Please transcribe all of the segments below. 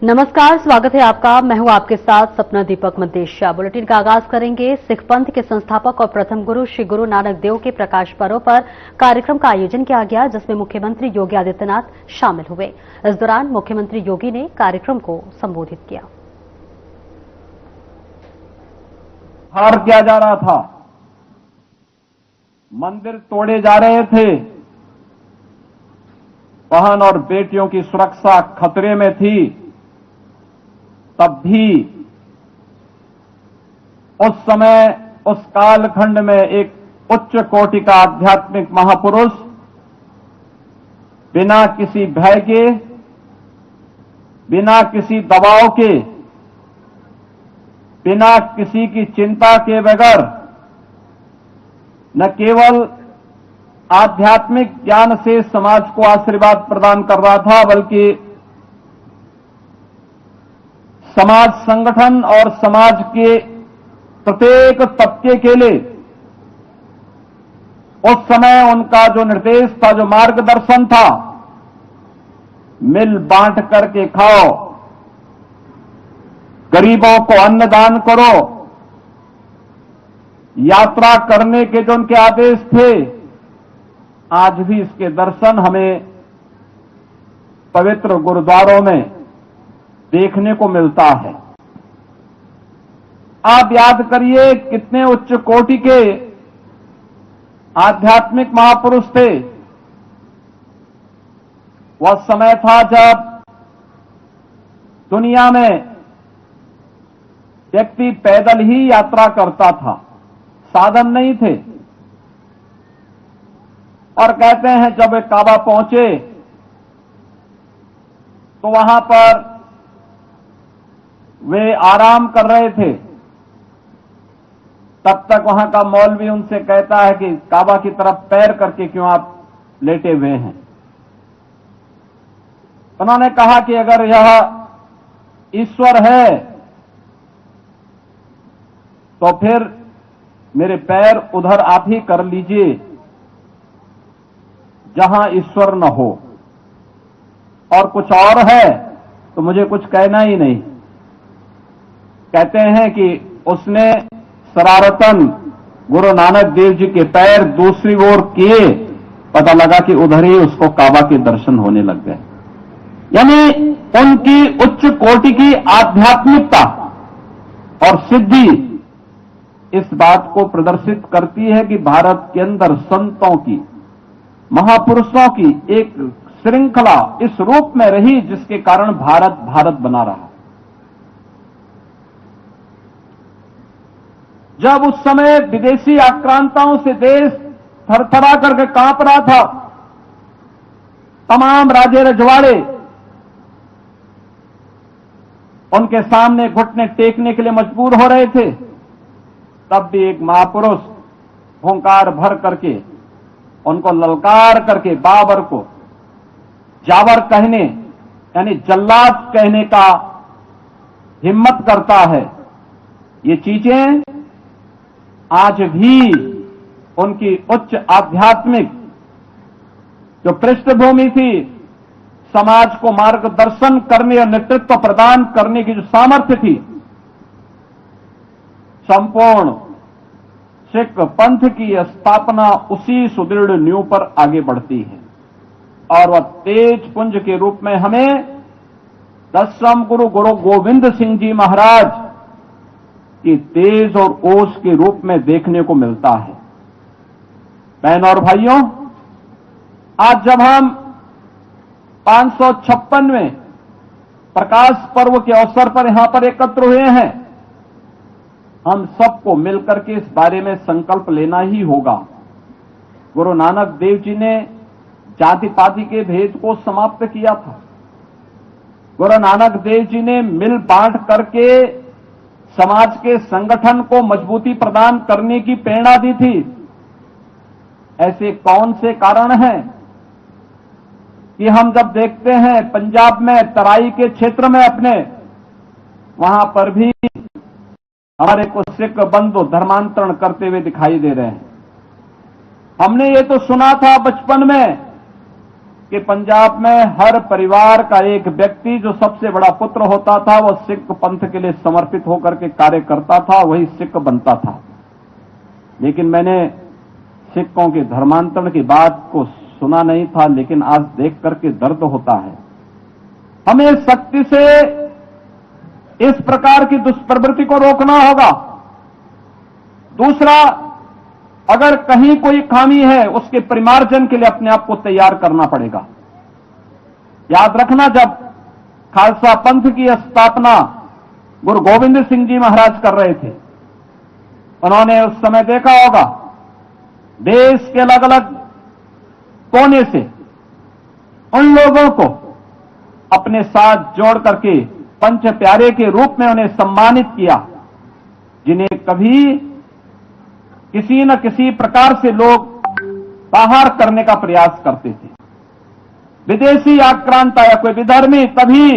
नमस्कार, स्वागत है आपका। मैं हूं आपके साथ सपना दीपक मंदेशिया। बुलेटिन का आगाज करेंगे। सिख पंथ के संस्थापक और प्रथम गुरु श्री गुरु नानक देव के प्रकाश पर्व पर कार्यक्रम का आयोजन किया गया, जिसमें मुख्यमंत्री योगी आदित्यनाथ शामिल हुए। इस दौरान मुख्यमंत्री योगी ने कार्यक्रम को संबोधित किया। हार किया जा रहा था, मंदिर तोड़े जा रहे थे, बहन और बेटियों की सुरक्षा खतरे में थी, तब भी उस समय उस कालखंड में एक उच्च कोटि का आध्यात्मिक महापुरुष बिना किसी भय के, बिना किसी दबाव के, बिना किसी की चिंता के बगैर न केवल आध्यात्मिक ज्ञान से समाज को आशीर्वाद प्रदान कर रहा था, बल्कि समाज संगठन और समाज के प्रत्येक तबके के लिए उस समय उनका जो निर्देश था, जो मार्गदर्शन था, मिल बांट करके खाओ, गरीबों को अन्नदान करो, यात्रा करने के जो उनके आदेश थे, आज भी इसके दर्शन हमें पवित्र गुरुद्वारों में देखने को मिलता है। आप याद करिए कितने उच्च कोटि के आध्यात्मिक महापुरुष थे। वह समय था जब दुनिया में व्यक्ति पैदल ही यात्रा करता था, साधन नहीं थे। और कहते हैं जब वे काबा पहुंचे तो वहां पर वे आराम कर रहे थे। तब तक वहां का मौलवी उनसे कहता है कि काबा की तरफ पैर करके क्यों आप लेटे हुए हैं। उन्होंने कहा कि अगर यह ईश्वर है तो फिर मेरे पैर उधर आप ही कर लीजिए जहां ईश्वर न हो, और कुछ और है तो मुझे कुछ कहना ही नहीं। कहते हैं कि उसने शरारतन गुरु नानक देव जी के पैर दूसरी ओर किए, पता लगा कि उधर ही उसको काबा के दर्शन होने लग गए। यानी उनकी उच्च कोटि की आध्यात्मिकता और सिद्धि इस बात को प्रदर्शित करती है कि भारत के अंदर संतों की, महापुरुषों की एक श्रृंखला इस रूप में रही जिसके कारण भारत भारत बना रहा। जब उस समय विदेशी आक्रांताओं से देश थरथरा करके कांप रहा था, तमाम राजे रजवाड़े उनके सामने घुटने टेकने के लिए मजबूर हो रहे थे, तब भी एक महापुरुष हुंकार भर करके उनको ललकार करके बाबर को जावर कहने यानी जल्लाद कहने का हिम्मत करता है। ये चीजें आज भी उनकी उच्च आध्यात्मिक जो पृष्ठभूमि थी, समाज को मार्गदर्शन करने और नेतृत्व प्रदान करने की जो सामर्थ्य थी, संपूर्ण सिख पंथ की स्थापना उसी सुदृढ़ नींव पर आगे बढ़ती है। और वह तेज पुंज के रूप में हमें 10वें गुरु गुरु गोविंद सिंह जी महाराज की तेज और ओज के रूप में देखने को मिलता है। बहन और भाइयों, आज जब हम 556वें प्रकाश पर्व के अवसर पर यहां पर एकत्र हुए हैं, हम सबको मिलकर के इस बारे में संकल्प लेना ही होगा। गुरु नानक देव जी ने जाति पाति के भेद को समाप्त किया था। गुरु नानक देव जी ने मिल बांट करके समाज के संगठन को मजबूती प्रदान करने की प्रेरणा दी थी। ऐसे कौन से कारण हैं कि हम जब देखते हैं पंजाब में तराई के क्षेत्र में अपने, वहां पर भी हमारे को सिख बंधु धर्मांतरण करते हुए दिखाई दे रहे हैं। हमने ये तो सुना था बचपन में कि पंजाब में हर परिवार का एक व्यक्ति जो सबसे बड़ा पुत्र होता था वो सिख पंथ के लिए समर्पित होकर के कार्य करता था, वही सिख बनता था। लेकिन मैंने सिखों के धर्मांतरण की बात को सुना नहीं था, लेकिन आज देख करके दर्द होता है। हमें सख्ती से इस प्रकार की दुष्प्रवृत्ति को रोकना होगा। दूसरा, अगर कहीं कोई खामी है उसके परिमार्जन के लिए अपने आप को तैयार करना पड़ेगा। याद रखना, जब खालसा पंथ की स्थापना गुरु गोविंद सिंह जी महाराज कर रहे थे, उन्होंने उस समय देखा होगा देश के अलग अलग कोने से उन लोगों को अपने साथ जोड़ करके पंच प्यारे के रूप में उन्हें सम्मानित किया, जिन्हें कभी किसी न किसी प्रकार से लोग बाहर करने का प्रयास करते थे। विदेशी आक्रांत या कोई विधर्मी तभी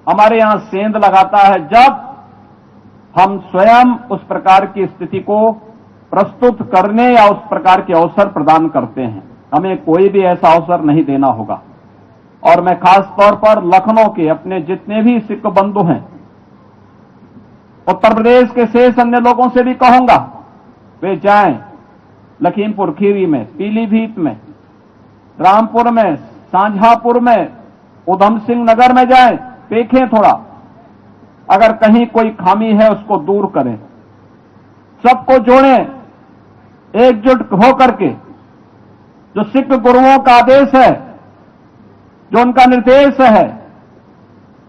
हमारे यहां सेंध लगाता है जब हम स्वयं उस प्रकार की स्थिति को प्रस्तुत करने या उस प्रकार के अवसर प्रदान करते हैं। हमें कोई भी ऐसा अवसर नहीं देना होगा। और मैं खास तौर पर लखनऊ के अपने जितने भी सिख बंधु हैं, उत्तर प्रदेश के शेष अन्य लोगों से भी कहूंगा, वे जाएं लखीमपुर खीरी में, पीलीभीत में, रामपुर में, शाहजहांपुर में, उधम सिंह नगर में जाएं, देखें थोड़ा, अगर कहीं कोई खामी है उसको दूर करें, सबको जोड़ें, एकजुट होकर के जो सिख गुरुओं का आदेश है, जो उनका निर्देश है,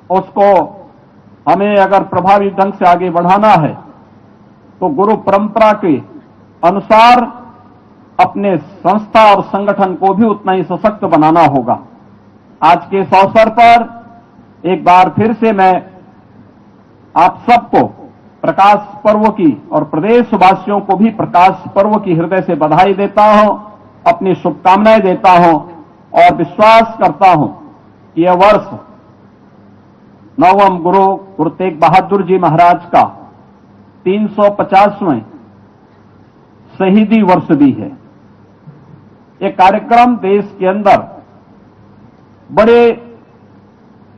उसको हमें अगर प्रभावी ढंग से आगे बढ़ाना है तो गुरु परंपरा के अनुसार अपने संस्था और संगठन को भी उतना ही सशक्त बनाना होगा। आज के इस अवसर पर एक बार फिर से मैं आप सबको प्रकाश पर्व की और प्रदेशवासियों को भी प्रकाश पर्व की हृदय से बधाई देता हूं, अपनी शुभकामनाएं देता हूं और विश्वास करता हूं कि यह वर्ष नवम गुरु तेग बहादुर जी महाराज का 350वें शहीदी वर्ष भी है। ये कार्यक्रम देश के अंदर बड़े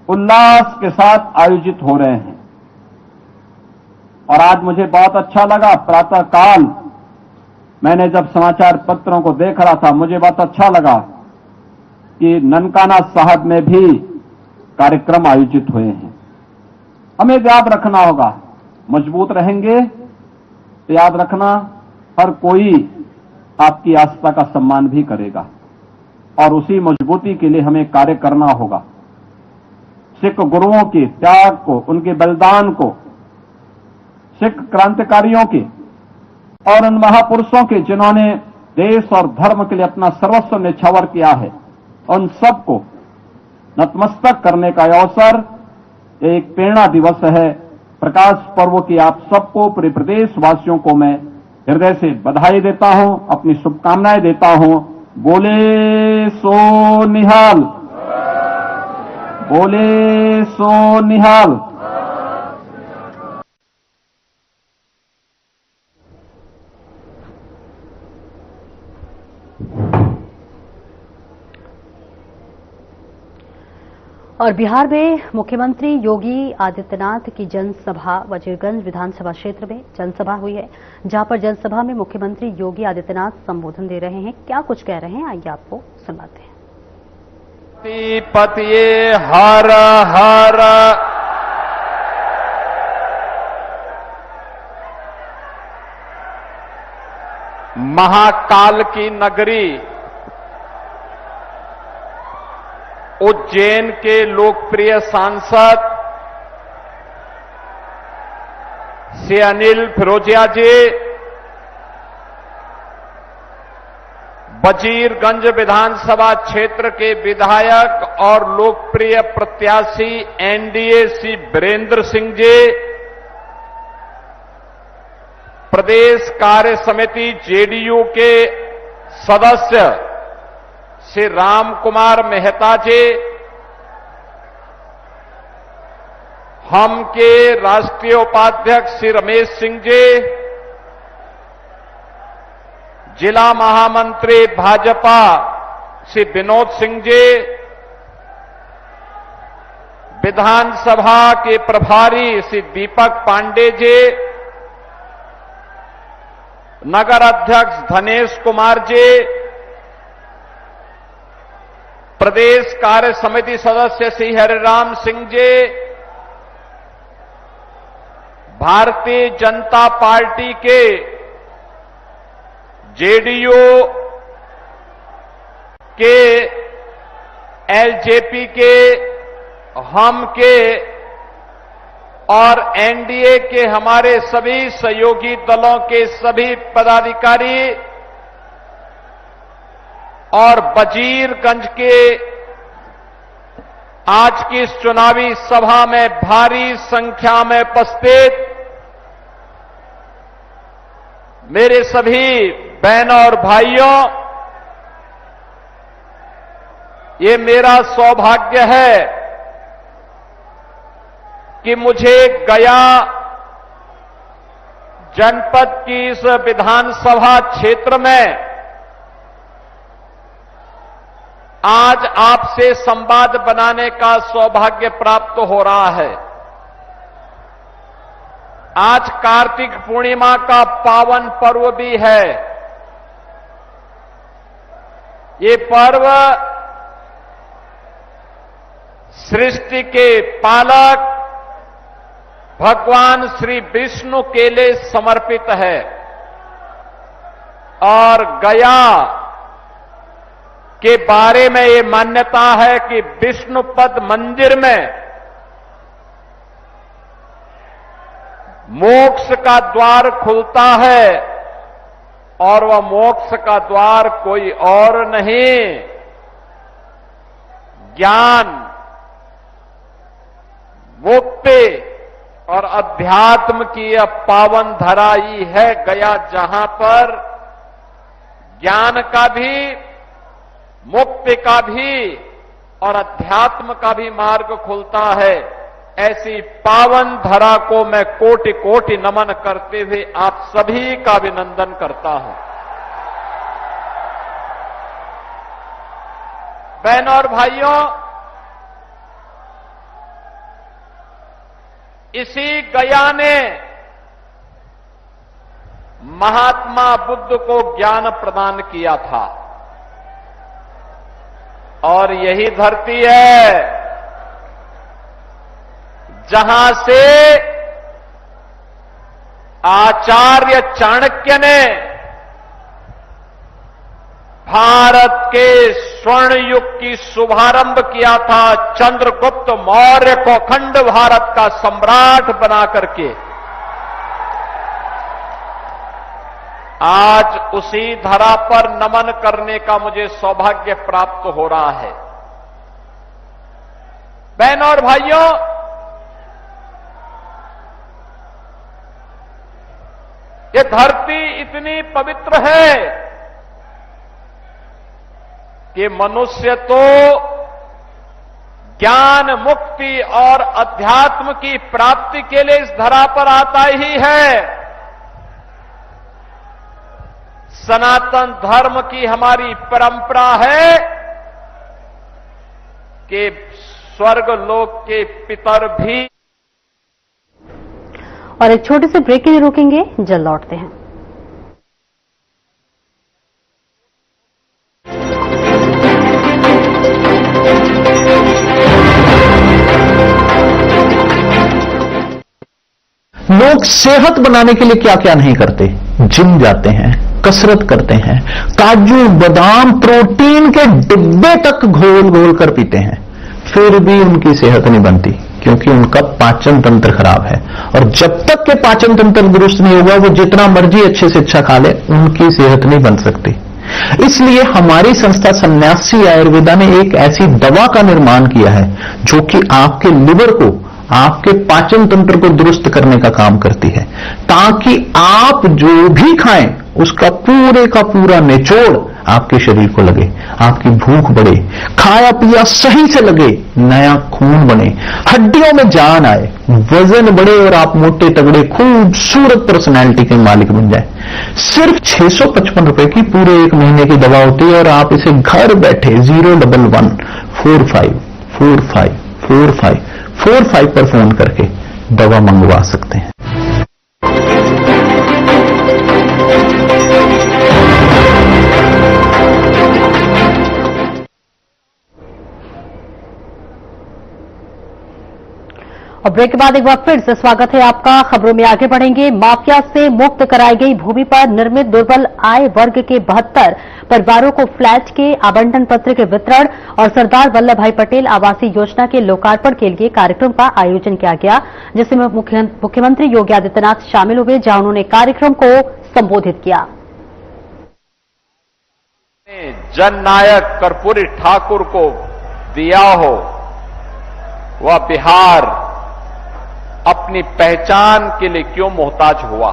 उल्लास के साथ आयोजित हो रहे हैं और आज मुझे बहुत अच्छा लगा। प्रातः काल मैंने जब समाचार पत्रों को देख रहा था, मुझे बहुत अच्छा लगा कि ननकाना साहब में भी कार्यक्रम आयोजित हुए हैं। हमें याद रखना होगा, मजबूत रहेंगे तो याद रखना हर कोई आपकी आस्था का सम्मान भी करेगा और उसी मजबूती के लिए हमें कार्य करना होगा। सिख गुरुओं के त्याग को, उनके बलिदान को, सिख क्रांतिकारियों के और उन महापुरुषों के जिन्होंने देश और धर्म के लिए अपना सर्वस्व न्यौछावर किया है, उन सबको नतमस्तक करने का अवसर एक प्रेरणा दिवस है। प्रकाश पर्व की आप सबको, पूरे प्रदेश वासियों को मैं हृदय से बधाई देता हूं, अपनी शुभकामनाएं देता हूं। बोले सो निहाल, बोले सो निहाल। और बिहार में मुख्यमंत्री योगी आदित्यनाथ की जनसभा वजीरगंज विधानसभा क्षेत्र में जनसभा हुई है, जहां पर जनसभा में मुख्यमंत्री योगी आदित्यनाथ संबोधन दे रहे हैं। क्या कुछ कह रहे हैं, आइए आपको सुनाते हैं। पतिये हर हर महाकाल की नगरी उज्जैन के लोकप्रिय सांसद श्री अनिल फिरोजिया जी, वजीरगंज विधानसभा क्षेत्र के विधायक और लोकप्रिय प्रत्याशी एनडीए श्री वीरेंद्र सिंह जी, प्रदेश कार्य समिति जेडीयू के सदस्य श्री राम कुमार मेहता जी, हम के राष्ट्रीय उपाध्यक्ष श्री रमेश सिंह जी, जिला महामंत्री भाजपा श्री विनोद सिंह जी, विधानसभा के प्रभारी श्री दीपक पांडे जी, नगर अध्यक्ष धनेश कुमार जी, प्रदेश कार्य समिति सदस्य श्री हरिराम सिंह जी, भारतीय जनता पार्टी के जेडीयू के, एलजेपी के, हम के और एनडीए के हमारे सभी सहयोगी दलों के सभी पदाधिकारी और वजीरगंज के आज की इस चुनावी सभा में भारी संख्या में उपस्थित मेरे सभी बहनों और भाइयों, ये मेरा सौभाग्य है कि मुझे गया जनपद की इस विधानसभा क्षेत्र में आज आपसे संवाद बनाने का सौभाग्य प्राप्त हो रहा है। आज कार्तिक पूर्णिमा का पावन पर्व भी है। ये पर्व सृष्टि के पालक भगवान श्री विष्णु के लिए समर्पित है और गया के बारे में ये मान्यता है कि विष्णुपद मंदिर में मोक्ष का द्वार खुलता है और वह मोक्ष का द्वार कोई और नहीं, ज्ञान, मुक्ति और अध्यात्म की यह पावन धरा ही है गया, जहां पर ज्ञान का भी, मुक्ति का भी और अध्यात्म का भी मार्ग खुलता है। ऐसी पावन धरा को मैं कोटि कोटि नमन करते हुए आप सभी का अभिनंदन करता हूं। बहनों और भाइयों, इसी गया ने महात्मा बुद्ध को ज्ञान प्रदान किया था और यही धरती है जहां से आचार्य चाणक्य ने भारत के स्वर्ण युग की शुभारंभ किया था, चंद्रगुप्त मौर्य को अखंड भारत का सम्राट बना करके। आज उसी धरा पर नमन करने का मुझे सौभाग्य प्राप्त हो रहा है। बहनों और भाइयों, ये धरती इतनी पवित्र है कि मनुष्य तो ज्ञान, मुक्ति और अध्यात्म की प्राप्ति के लिए इस धरा पर आता ही है। सनातन धर्म की हमारी परंपरा है कि स्वर्ग लोक के पितर भी। और एक छोटे से ब्रेक के लिए रुकेंगे, जल्द लौटते हैं। लोग सेहत बनाने के लिए क्या क्या नहीं करते, जिम जाते हैं, कसरत करते हैं, काजू बादाम प्रोटीन के डिब्बे तक घोल घोल कर पीते हैं, फिर भी उनकी सेहत नहीं बनती क्योंकि उनका पाचन तंत्र खराब है। और जब तक के पाचन तंत्र दुरुस्त नहीं होगा, वो जितना मर्जी अच्छे से अच्छा खा ले, उनकी सेहत नहीं बन सकती। इसलिए हमारी संस्था सन्यासी आयुर्वेदा ने एक ऐसी दवा का निर्माण किया है जो कि आपके लिवर को, आपके पाचन तंत्र को दुरुस्त करने का काम करती है, ताकि आप जो भी खाएं उसका पूरे का पूरा निचोड़ आपके शरीर को लगे, आपकी भूख बढ़े, खाया पिया सही से लगे, नया खून बने, हड्डियों में जान आए, वजन बढ़े और आप मोटे तगड़े खूबसूरत पर्सनैलिटी के मालिक बन जाए। सिर्फ 655 रुपए की पूरे 1 महीने की दवा होती है और आप इसे घर बैठे 0114545 45 पर फोन करके दवा मंगवा सकते हैं। और ब्रेक के बाद एक बार फिर से स्वागत है आपका। खबरों में आगे बढ़ेंगे। माफिया से मुक्त कराई गई भूमि पर निर्मित दुर्बल आय वर्ग के 72 परिवारों को फ्लैट के आवंटन पत्र के वितरण और सरदार वल्लभ भाई पटेल आवासीय योजना के लोकार्पण के लिए कार्यक्रम का आयोजन किया गया, जिसमें मुख्यमंत्री योगी आदित्यनाथ शामिल हुए, जहां उन्होंने कार्यक्रम को संबोधित किया। जननायक कर्पूरी ठाकुर को दिया हो, वह बिहार अपनी पहचान के लिए क्यों मोहताज हुआ?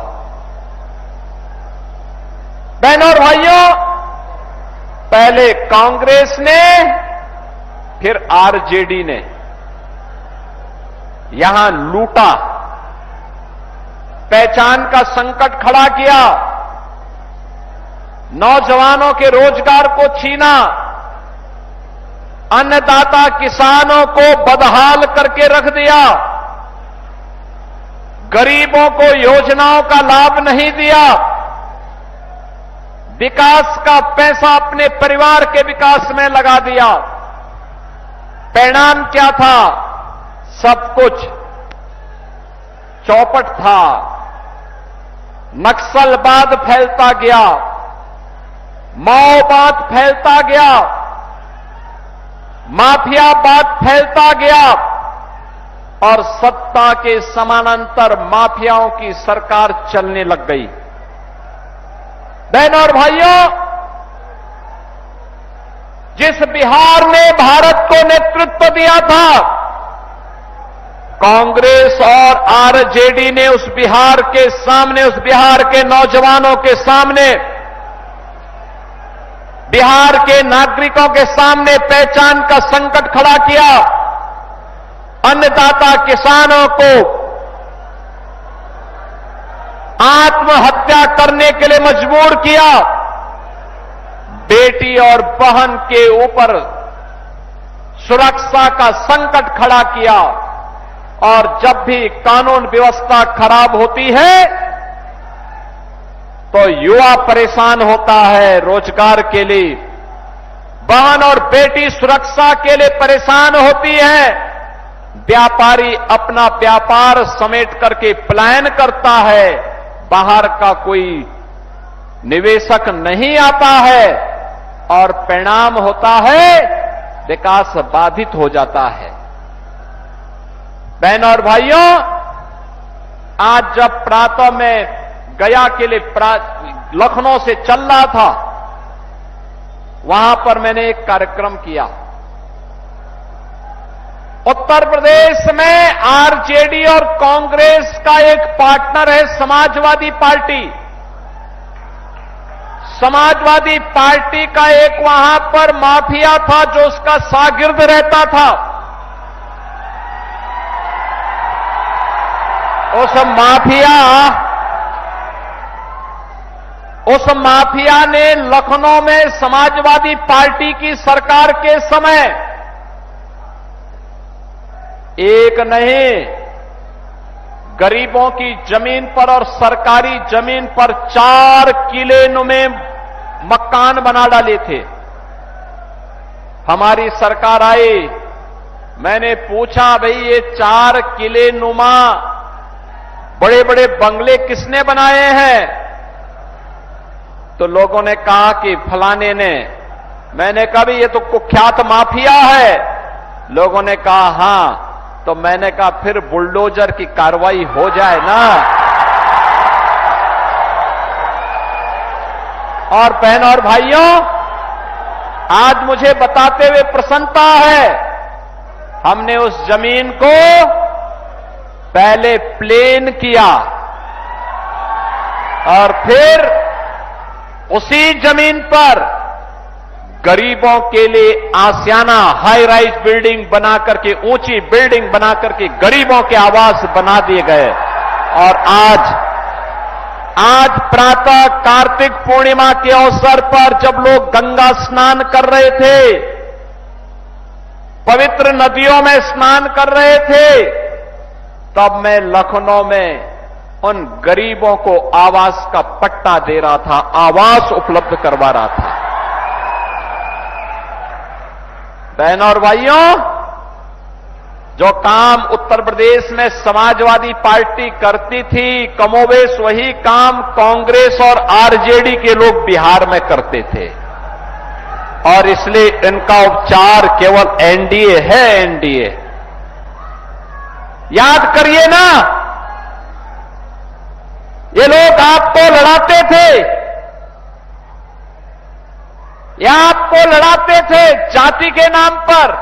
बहनों और भाइयों, पहले कांग्रेस ने, फिर आरजेडी ने यहां लूटा, पहचान का संकट खड़ा किया, नौजवानों के रोजगार को छीना, अन्नदाता किसानों को बदहाल करके रख दिया, गरीबों को योजनाओं का लाभ नहीं दिया, विकास का पैसा अपने परिवार के विकास में लगा दिया। परिणाम क्या था? सब कुछ चौपट था। नक्सलवाद फैलता गया, माओवाद फैलता गया, माफियावाद फैलता गया और सत्ता के समानांतर माफियाओं की सरकार चलने लग गई। बहनों और भाइयों, जिस बिहार ने भारत को नेतृत्व दिया था, कांग्रेस और आरजेडी ने उस बिहार के सामने, उस बिहार के नौजवानों के सामने, बिहार के नागरिकों के सामने पहचान का संकट खड़ा किया। अन्नदाता किसानों को आत्महत्या करने के लिए मजबूर किया। बेटी और बहन के ऊपर सुरक्षा का संकट खड़ा किया। और जब भी कानून व्यवस्था खराब होती है तो युवा परेशान होता है रोजगार के लिए, बहन और बेटी सुरक्षा के लिए परेशान होती है, व्यापारी अपना व्यापार समेट करके पलायन करता है, बाहर का कोई निवेशक नहीं आता है और परिणाम होता है विकास बाधित हो जाता है। बहनों और भाइयों, आज जब प्रातः में गया के लिए लखनऊ से चल रहा था, वहां पर मैंने एक कार्यक्रम किया। उत्तर प्रदेश में आरजेडी और कांग्रेस का एक पार्टनर है समाजवादी पार्टी। समाजवादी पार्टी का एक वहां पर माफिया था जो उसका शागिर्द रहता था। उस माफिया ने लखनऊ में समाजवादी पार्टी की सरकार के समय एक नहीं, गरीबों की जमीन पर और सरकारी जमीन पर 4 किले नुमे मकान बना डाले थे। हमारी सरकार आई, मैंने पूछा, भाई ये 4 किले नुमा बड़े बड़े बंगले किसने बनाए हैं? तो लोगों ने कहा कि फलाने ने। मैंने कहा, भाई ये तो कुख्यात माफिया है। लोगों ने कहा हां। तो मैंने कहा फिर बुलडोजर की कार्रवाई हो जाए ना। और बहनों और भाइयों, आज मुझे बताते हुए प्रसन्नता है, हमने उस जमीन को पहले प्लेन किया और फिर उसी जमीन पर गरीबों के लिए आसियाना हाई राइज बिल्डिंग बना करके, ऊंची बिल्डिंग बना करके गरीबों के आवास बना दिए गए। और आज प्रातः कार्तिक पूर्णिमा के अवसर पर जब लोग गंगा स्नान कर रहे थे, पवित्र नदियों में स्नान कर रहे थे, तब मैं लखनऊ में उन गरीबों को आवास का पट्टा दे रहा था, आवास उपलब्ध करवा रहा था। बहनों और भाइयों, जो काम उत्तर प्रदेश में समाजवादी पार्टी करती थी, कमोबेश वही काम कांग्रेस और आरजेडी के लोग बिहार में करते थे। और इसलिए इनका उपचार केवल एनडीए है, एनडीए। याद करिए ना, ये लोग आपको लड़ाते थे, ये आपको लड़ाते थे जाति के नाम पर।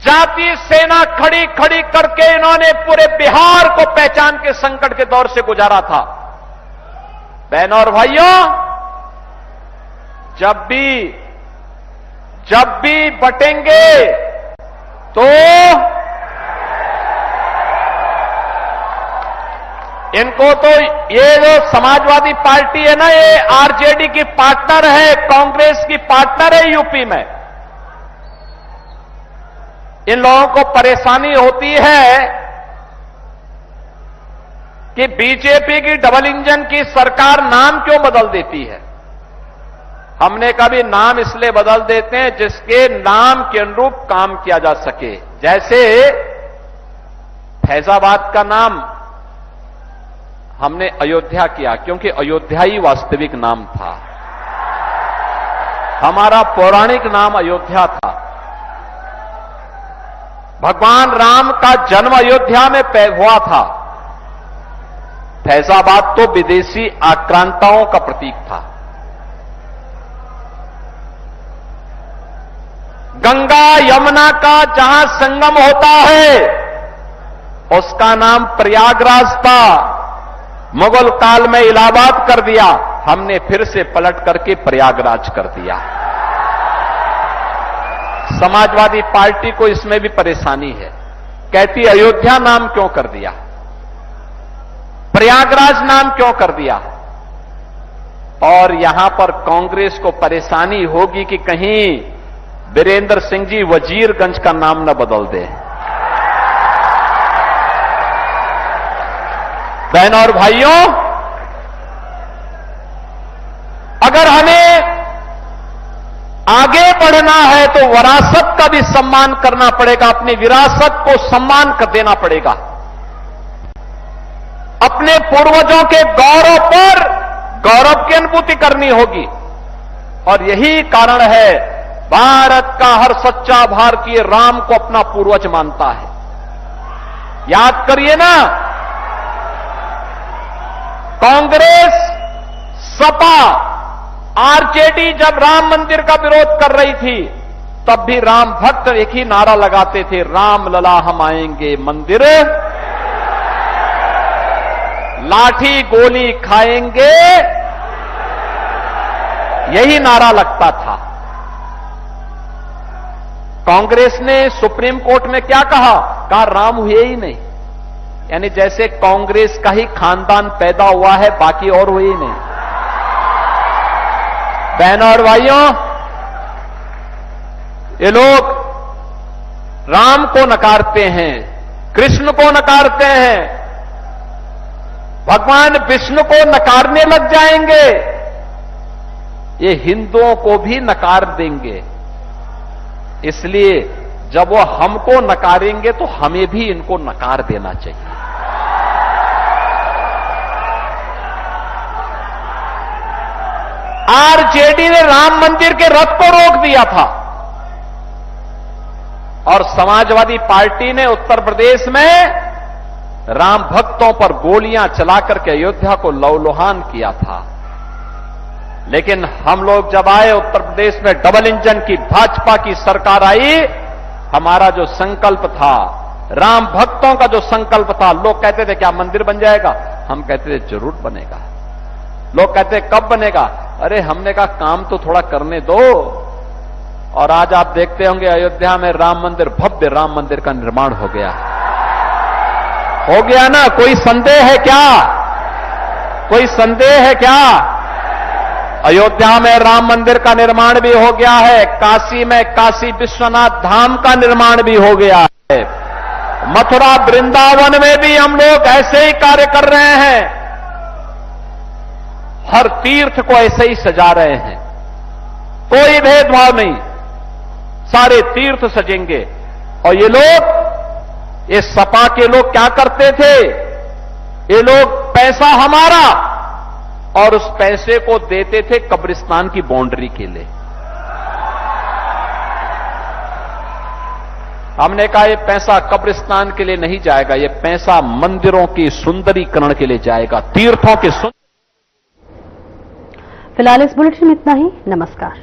जाति सेना खड़ी खड़ी करके इन्होंने पूरे बिहार को पहचान के संकट के दौर से गुजारा था। बहनों और भाइयों, जब भी बटेंगे तो इनको तो ये जो समाजवादी पार्टी है ना, ये आरजेडी की पार्टनर है, कांग्रेस की पार्टनर है यूपी में। इन लोगों को परेशानी होती है कि बीजेपी की डबल इंजन की सरकार नाम क्यों बदल देती है। हमने कभी नाम इसलिए बदल देते हैं जिसके नाम के अनुरूप काम किया जा सके। जैसे फैजाबाद का नाम हमने अयोध्या किया, क्योंकि अयोध्या ही वास्तविक नाम था। हमारा पौराणिक नाम अयोध्या था। भगवान राम का जन्म अयोध्या में हुआ था। फैजाबाद तो विदेशी आक्रांताओं का प्रतीक था। गंगा यमुना का जहां संगम होता है उसका नाम प्रयागराज था। मुगल काल में इलाहाबाद कर दिया, हमने फिर से पलट करके प्रयागराज कर दिया। समाजवादी पार्टी को इसमें भी परेशानी है, कहती अयोध्या नाम क्यों कर दिया, प्रयागराज नाम क्यों कर दिया। और यहां पर कांग्रेस को परेशानी होगी कि कहीं वीरेंद्र सिंह जी वजीरगंज का नाम न बदल दे। बहनों और भाइयों, अगर हमें आगे बढ़ना है तो विरासत का भी सम्मान करना पड़ेगा, अपनी विरासत को सम्मान कर देना पड़ेगा। अपने पूर्वजों के गौरव पर गौरव की अनुभूति करनी होगी। और यही कारण है भारत का हर सच्चा भारतीय राम को अपना पूर्वज मानता है। याद करिए ना, कांग्रेस, सपा, आरजेडी जब राम मंदिर का विरोध कर रही थी तब भी राम भक्त एक ही नारा लगाते थे, राम लला हम आएंगे मंदिर, लाठी गोली खाएंगे, यही नारा लगता था। कांग्रेस ने सुप्रीम कोर्ट में क्या कहा राम हुए ही नहीं, यानी जैसे कांग्रेस का ही खानदान पैदा हुआ है, बाकी और हुए ही नहीं। बहनों और भाइयों, ये लोग राम को नकारते हैं, कृष्ण को नकारते हैं, भगवान विष्णु को नकारने लग जाएंगे, ये हिंदुओं को भी नकार देंगे। इसलिए जब वो हमको नकारेंगे तो हमें भी इनको नकार देना चाहिए। आरजेडी ने राम मंदिर के रथ को रोक दिया था और समाजवादी पार्टी ने उत्तर प्रदेश में राम भक्तों पर गोलियां चलाकर के अयोध्या को लहूलुहान किया था। लेकिन हम लोग जब आए उत्तर प्रदेश में, डबल इंजन की भाजपा की सरकार आई, हमारा जो संकल्प था, राम भक्तों का जो संकल्प था, लोग कहते थे क्या मंदिर बन जाएगा, हम कहते थे जरूर बनेगा। लोग कहते कब बनेगा, अरे हमने कहा काम तो थोड़ा करने दो। और आज आप देखते होंगे अयोध्या में राम मंदिर, भव्य राम मंदिर का निर्माण हो गया ना। कोई संदेह है क्या, कोई संदेह है क्या? अयोध्या में राम मंदिर का निर्माण भी हो गया है, काशी में काशी विश्वनाथ धाम का निर्माण भी हो गया है, मथुरा वृंदावन में भी हम लोग ऐसे ही कार्य कर रहे हैं, हर तीर्थ को ऐसे ही सजा रहे हैं, कोई भेदभाव नहीं, सारे तीर्थ सजेंगे। और ये लोग, ये सपा के लोग क्या करते थे, ये लोग पैसा हमारा और उस पैसे को देते थे कब्रिस्तान की बाउंड्री के लिए। हमने कहा ये पैसा कब्रिस्तान के लिए नहीं जाएगा, ये पैसा मंदिरों की सुंदरीकरण के लिए जाएगा, तीर्थों के फिलहाल इस बुलेटिन में इतना ही। नमस्कार।